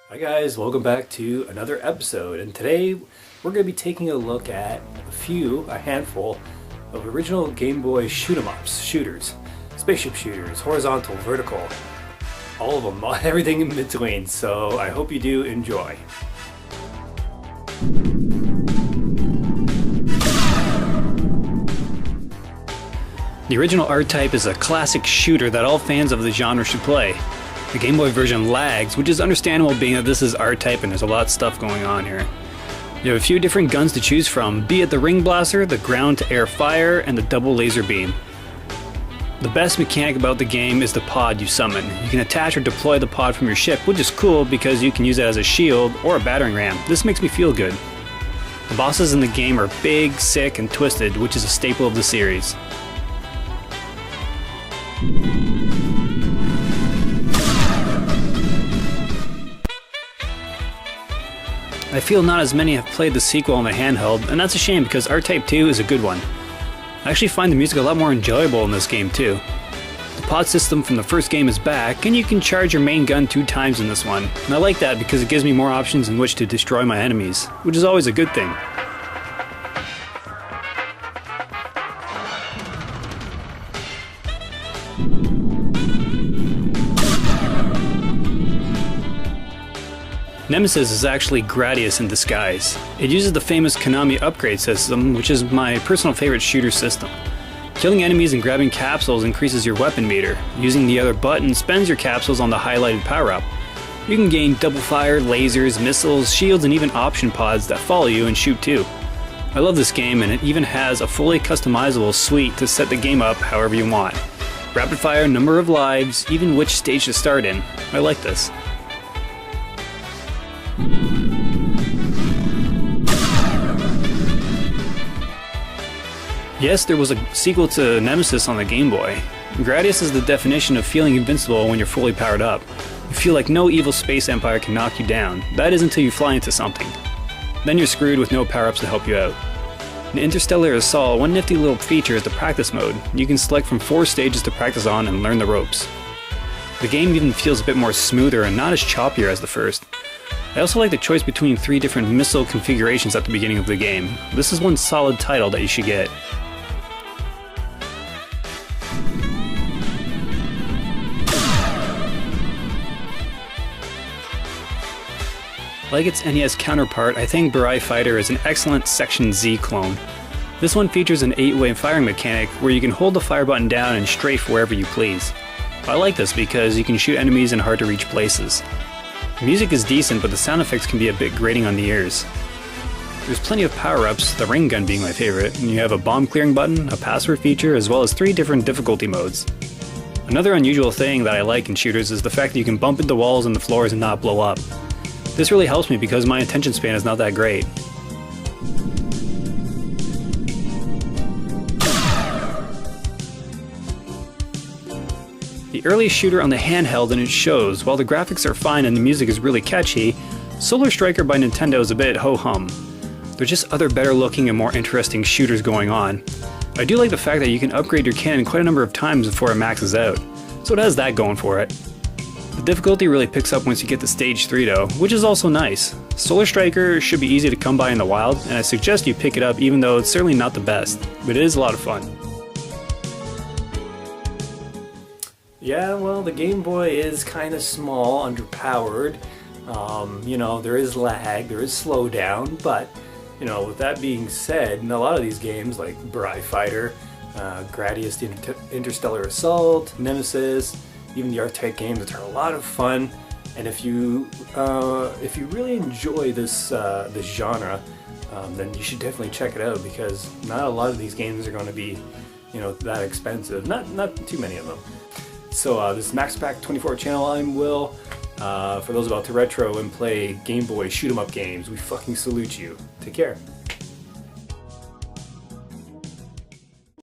Hi guys, welcome back to another episode, and today we're going to be taking a look at a handful of original Gameboy shoot-'em-ups, shooters, spaceship shooters, horizontal, vertical, all of them, everything in between, so I hope you do enjoy. The original R-Type is a classic shooter that all fans of the genre should play. The Game Boy version lags, which is understandable being that this is R-Type and there's a lot of stuff going on here. You have a few different guns to choose from, be it the Ring Blaster, the ground-to-air fire, and the double laser beam. The best mechanic about the game is the pod you summon. You can attach or deploy the pod from your ship, which is cool because you can use it as a shield or a battering ram. This makes me feel good. The bosses in the game are big, sick, and twisted, which is a staple of the series. I feel not as many have played the sequel on the handheld, and that's a shame because R-Type 2 is a good one. I actually find the music a lot more enjoyable in this game too. The pod system from the first game is back, and you can charge your main gun 2 times in this one, and I like that because it gives me more options in which to destroy my enemies, which is always a good thing. Nemesis is actually Gradius in disguise. It uses the famous Konami upgrade system, which is my personal favorite shooter system. Killing enemies and grabbing capsules increases your weapon meter. Using the other button spends your capsules on the highlighted power-up. You can gain double fire, lasers, missiles, shields, and even option pods that follow you and shoot too. I love this game, and it even has a fully customizable suite to set the game up however you want. Rapid fire, number of lives, even which stage to start in. I like this. Yes, there was a sequel to Nemesis on the Game Boy. Gradius is the definition of feeling invincible when you're fully powered up. You feel like no evil space empire can knock you down. That is until you fly into something. Then you're screwed with no power-ups to help you out. In Interstellar Assault, one nifty little feature is the practice mode. You can select from 4 stages to practice on and learn the ropes. The game even feels a bit more smoother and not as choppier as the first. I also like the choice between 3 different missile configurations at the beginning of the game. This is one solid title that you should get. Like its NES counterpart, I think Burai Fighter is an excellent Section Z clone. This one features an 8-way firing mechanic where you can hold the fire button down and strafe wherever you please. I like this because you can shoot enemies in hard to reach places. The music is decent, but the sound effects can be a bit grating on the ears. There's plenty of power-ups, the ring gun being my favorite, and you have a bomb clearing button, a password feature, as well as 3 different difficulty modes. Another unusual thing that I like in shooters is the fact that you can bump into walls and the floors and not blow up. This really helps me because my attention span is not that great. The earliest shooter on the handheld and it shows. While the graphics are fine and the music is really catchy, Solar Striker by Nintendo is a bit ho-hum. There's just other better looking and more interesting shooters going on. I do like the fact that you can upgrade your cannon quite a number of times before it maxes out, so it has that going for it. The difficulty really picks up once you get to stage 3 though, which is also nice. Solar Striker should be easy to come by in the wild, and I suggest you pick it up even though it's certainly not the best, but it is a lot of fun. Yeah, well, the Game Boy is kind of small, underpowered. There is lag, there is slowdown, but, with that being said, in a lot of these games like Burai Fighter, Gradius Interstellar Assault, Nemesis, even the R-Type games, which are a lot of fun, and if you really enjoy this genre, then you should definitely check it out because not a lot of these games are going to be, that expensive. Not too many of them. So this is MaxPack24 channel. I'm Will. For those about to retro and play Game Boy shoot 'em up games, we fucking salute you. Take care.